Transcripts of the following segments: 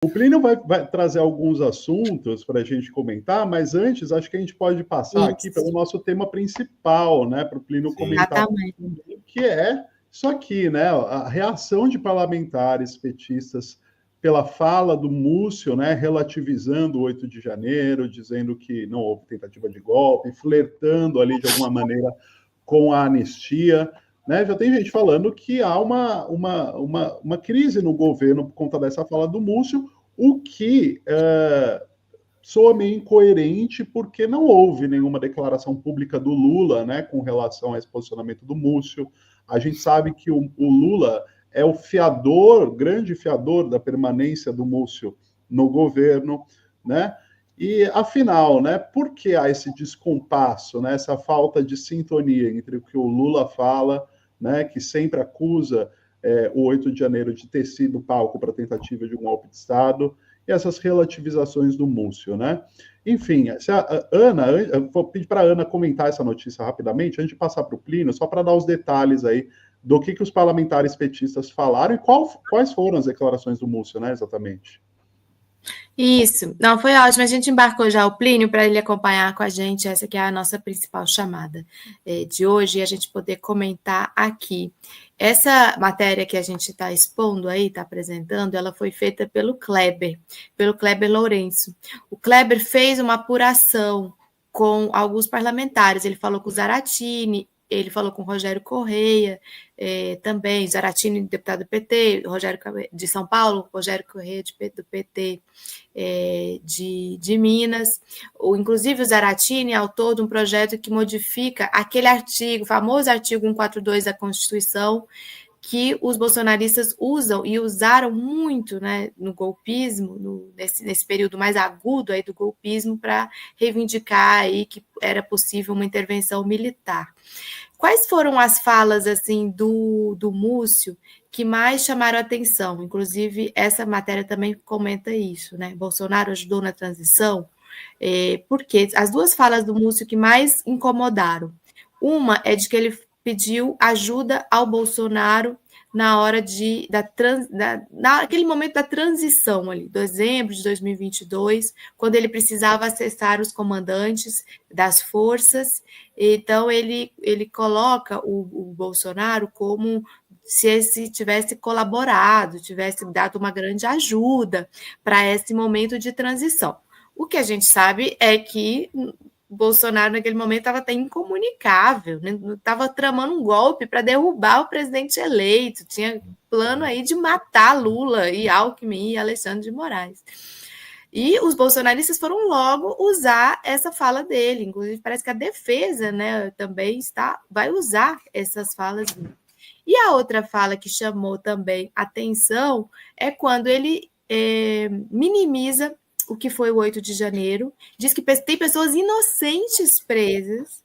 O Plínio vai trazer alguns assuntos para a gente comentar, mas antes acho que a gente pode passar aqui pelo nosso tema principal, né? Para o Plínio comentar, que é isso aqui, né? A reação de parlamentares petistas pela fala do Múcio, né? Relativizando o 8 de janeiro, dizendo que não houve tentativa de golpe, flertando ali de alguma maneira com a anistia. Né? Já tem gente falando que há uma crise no governo por conta dessa fala do Múcio, o que soa meio incoerente, porque não houve nenhuma declaração pública do Lula, né, com relação a esse posicionamento do Múcio. A gente sabe que o Lula é o fiador, grande fiador da permanência do Múcio no governo, né? E, afinal, né, por que há esse descompasso, né, essa falta de sintonia entre o que o Lula fala, né, que sempre acusa o 8 de janeiro de ter sido palco para a tentativa de um golpe de Estado, e essas relativizações do Múcio, né? Enfim, se a Ana, eu vou pedir para a Ana comentar essa notícia rapidamente, antes de passar para o Plínio, só para dar os detalhes aí do que os parlamentares petistas falaram e quais foram as declarações do Múcio, né, exatamente. Isso, não, foi ótimo. A gente embarcou já o Plínio para ele acompanhar com a gente. Essa que é a nossa principal chamada de hoje, e a gente poder comentar aqui. Essa matéria que a gente está expondo aí, está apresentando, ela foi feita pelo Kleber Lourenço. O Kleber fez uma apuração com alguns parlamentares. Ele falou com o Zaratini, ele falou com o Rogério Correia, também, Zaratini, deputado do PT, Rogério de São Paulo, Rogério Correia do PT de Minas. Inclusive, o Zaratini é autor de um projeto que modifica aquele artigo, o famoso artigo 142 da Constituição, que os bolsonaristas usam e usaram muito, né, no golpismo, nesse período mais agudo aí do golpismo, para reivindicar aí que era possível uma intervenção militar. Quais foram as falas assim do Múcio que mais chamaram a atenção? Inclusive, essa matéria também comenta isso, né? Bolsonaro ajudou na transição, porque as duas falas do Múcio que mais incomodaram. Uma é de que ele pediu ajuda ao Bolsonaro na hora naquele momento da transição ali, dezembro de 2022, quando ele precisava acessar os comandantes das forças. Então ele coloca o Bolsonaro como se esse tivesse colaborado, tivesse dado uma grande ajuda para esse momento de transição. O que a gente sabe é que Bolsonaro, naquele momento, estava até incomunicável, né? Estava tramando um golpe para derrubar o presidente eleito, tinha plano aí de matar Lula e Alckmin e Alexandre de Moraes. E os bolsonaristas foram logo usar essa fala dele, inclusive parece que a defesa, né, também vai usar essas falas dele. E a outra fala que chamou também atenção é quando ele minimiza o que foi o 8 de janeiro, diz que tem pessoas inocentes presas,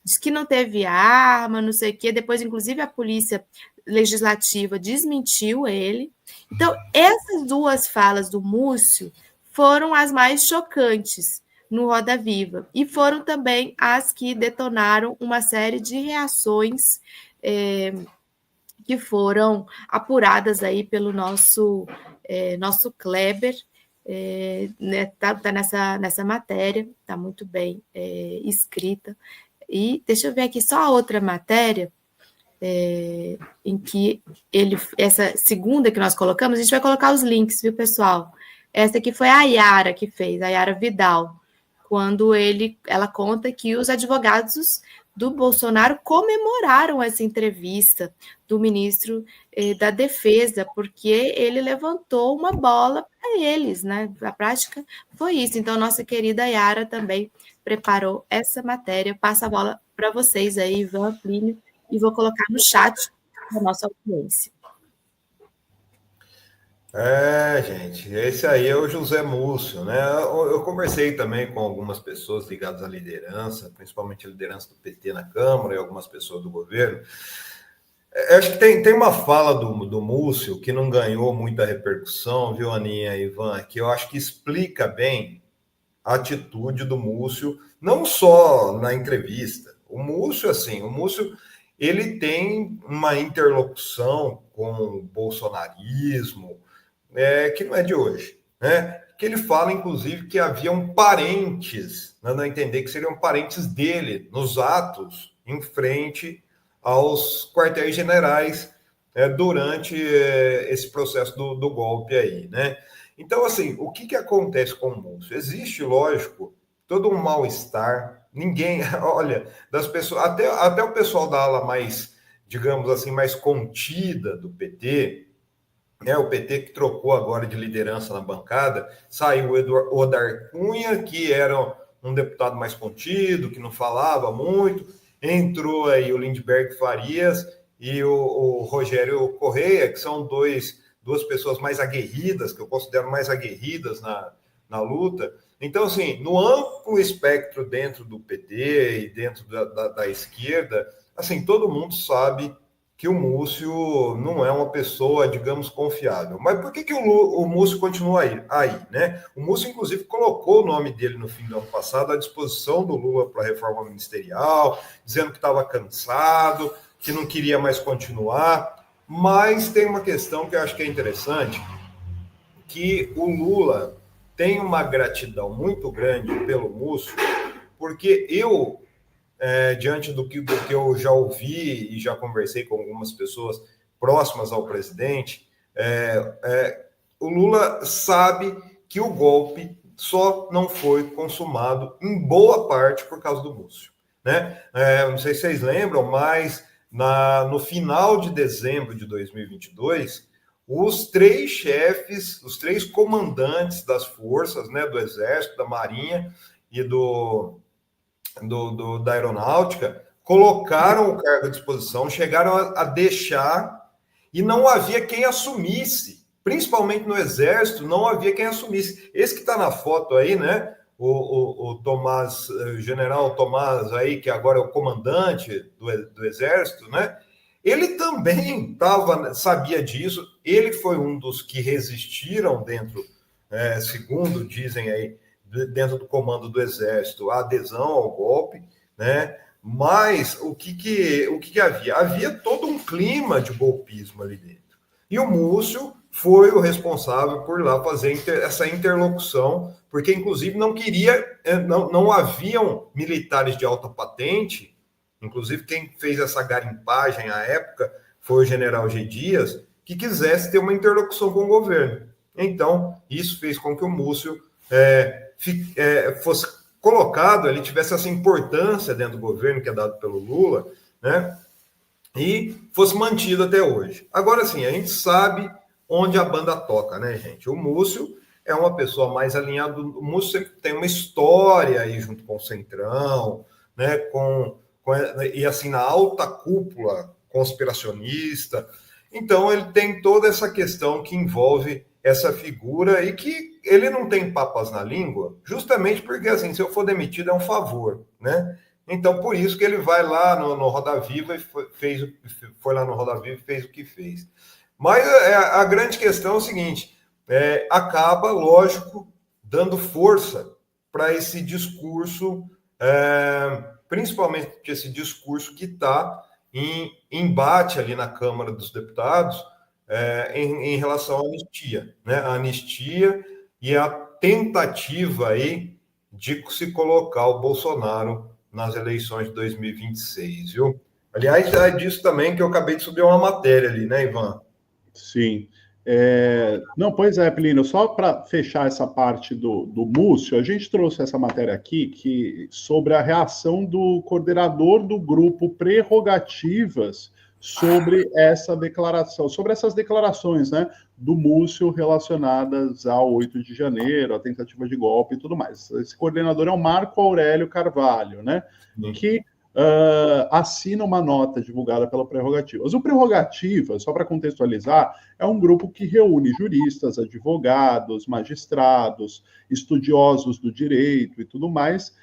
diz que não teve arma, não sei o quê, depois, inclusive, a polícia legislativa desmentiu ele. Então, essas duas falas do Múcio foram as mais chocantes no Roda Viva, e foram também as que detonaram uma série de reações que foram apuradas aí pelo nosso Kleber, né, tá nessa matéria, está muito bem escrita. E deixa eu ver aqui só a outra matéria, em que essa segunda que nós colocamos, a gente vai colocar os links, viu, pessoal? Essa aqui foi a Yara que fez, a Yara Vidal, quando ela conta que os advogados do Bolsonaro comemoraram essa entrevista do ministro da Defesa, porque ele levantou uma bola para eles, né? A prática foi isso. Então, nossa querida Yara também preparou essa matéria. Passa a bola para vocês aí, Ivan, Plínio, e vou colocar no chat da nossa audiência. Gente, esse aí é o José Múcio, né? Eu conversei também com algumas pessoas ligadas à liderança, principalmente a liderança do PT na Câmara e algumas pessoas do governo. Acho que tem uma fala do Múcio que não ganhou muita repercussão, viu, Aninha e Ivan, que eu acho que explica bem a atitude do Múcio, não só na entrevista. O Múcio, ele tem uma interlocução com o bolsonarismo, que não é de hoje. né? Que ele fala, inclusive, que haviam parentes, dando a entender que seriam parentes dele nos atos em frente aos quartéis generais durante esse processo do golpe aí, né? Então, assim, o que acontece com o Múcio? Existe, lógico, todo um mal-estar, ninguém, olha, das pessoas, até o pessoal da ala mais, digamos assim, mais contida do PT, né, o PT que trocou agora de liderança na bancada, saiu o Odar Cunha, que era um deputado mais contido, que não falava muito, entrou aí o Lindbergh Farias e o Rogério Correia, que são duas pessoas mais aguerridas, que eu considero mais aguerridas na luta. Então, assim, no amplo espectro dentro do PT e dentro da esquerda, assim, todo mundo sabe que o Múcio não é uma pessoa, digamos, confiável. Mas por que o Múcio continua aí, né? O Múcio, inclusive, colocou o nome dele no fim do ano passado à disposição do Lula para a reforma ministerial, dizendo que estava cansado, que não queria mais continuar. Mas tem uma questão que eu acho que é interessante, que o Lula tem uma gratidão muito grande pelo Múcio, porque diante do que eu já ouvi e já conversei com algumas pessoas próximas ao presidente, o Lula sabe que o golpe só não foi consumado em boa parte por causa do Múcio, né? Não sei se vocês lembram, mas no final de dezembro de 2022, os três chefes, os três comandantes das forças, né, do Exército, da Marinha e da Aeronáutica, colocaram o cargo à disposição, chegaram a deixar, e não havia quem assumisse, principalmente no Exército, não havia quem assumisse. Esse que está na foto aí, né, o Tomás, o general Tomás aí, que agora é o comandante do Exército, né, ele também sabia disso, ele foi um dos que resistiram dentro, segundo dizem aí, dentro do comando do Exército, a adesão ao golpe, né? Mas o que havia? Havia todo um clima de golpismo ali dentro. E o Múcio foi o responsável por lá fazer essa interlocução, porque, inclusive, não haviam militares de alta patente, inclusive quem fez essa garimpagem à época foi o general G. Dias, que quisesse ter uma interlocução com o governo. Então, isso fez com que o Múcio fosse colocado, ele tivesse essa importância dentro do governo que é dado pelo Lula, né? E fosse mantido até hoje. Agora sim, a gente sabe onde a banda toca, né, gente? O Múcio é uma pessoa mais alinhada. O Múcio sempre tem uma história aí junto com o Centrão, né? E assim, na alta cúpula conspiracionista. Então, ele tem toda essa questão que envolve essa figura e que ele não tem papas na língua, justamente porque, assim, se eu for demitido é um favor, né? Então, por isso que ele vai lá no Roda Viva e foi lá no Roda Viva e fez o que fez. Mas a grande questão é o seguinte, acaba, lógico, dando força para esse discurso, principalmente esse discurso que está em embate ali na Câmara dos Deputados, em relação à anistia, né? A anistia e a tentativa aí de se colocar o Bolsonaro nas eleições de 2026, viu? Aliás, é disso também que eu acabei de subir uma matéria ali, né, Ivan? Sim. Não, pois é, Plínio, só para fechar essa parte do Múcio, a gente trouxe essa matéria aqui sobre a reação do coordenador do grupo Prerrogativas sobre essa declaração, sobre essas declarações, né, do Múcio relacionadas ao 8 de janeiro, a tentativa de golpe e tudo mais. Esse coordenador é o Marco Aurélio Carvalho, né, que assina uma nota divulgada pela Prerrogativas. O Prerrogativas, só para contextualizar, é um grupo que reúne juristas, advogados, magistrados, estudiosos do direito e tudo mais,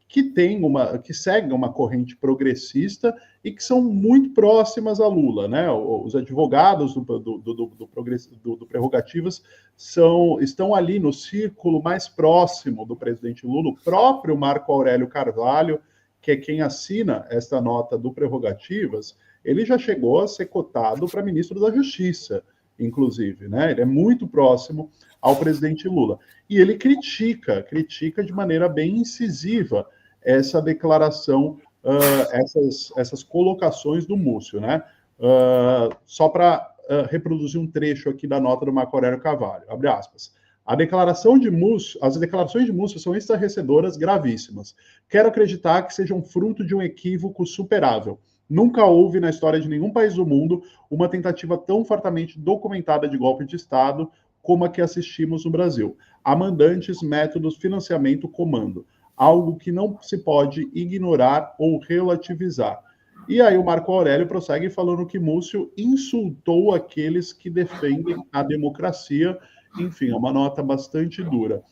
que seguem uma corrente progressista e que são muito próximas a Lula, né? Os advogados do Prerrogativas estão ali no círculo mais próximo do presidente Lula, o próprio Marco Aurélio Carvalho, que é quem assina esta nota do Prerrogativas, ele já chegou a ser cotado para ministro da Justiça. inclusive, né? Ele é muito próximo ao presidente Lula. E ele critica de maneira bem incisiva essa declaração, essas colocações do Múcio, né? Só para reproduzir um trecho aqui da nota do Marco Aurélio Carvalho, abre aspas. As declarações de Múcio são estarrecedoras, gravíssimas. Quero acreditar que sejam fruto de um equívoco superável. Nunca houve na história de nenhum país do mundo uma tentativa tão fartamente documentada de golpe de Estado como a que assistimos no Brasil. Há mandantes, métodos, financiamento, comando. Algo que não se pode ignorar ou relativizar. E aí o Marco Aurélio prossegue falando que Múcio insultou aqueles que defendem a democracia. Enfim, é uma nota bastante dura.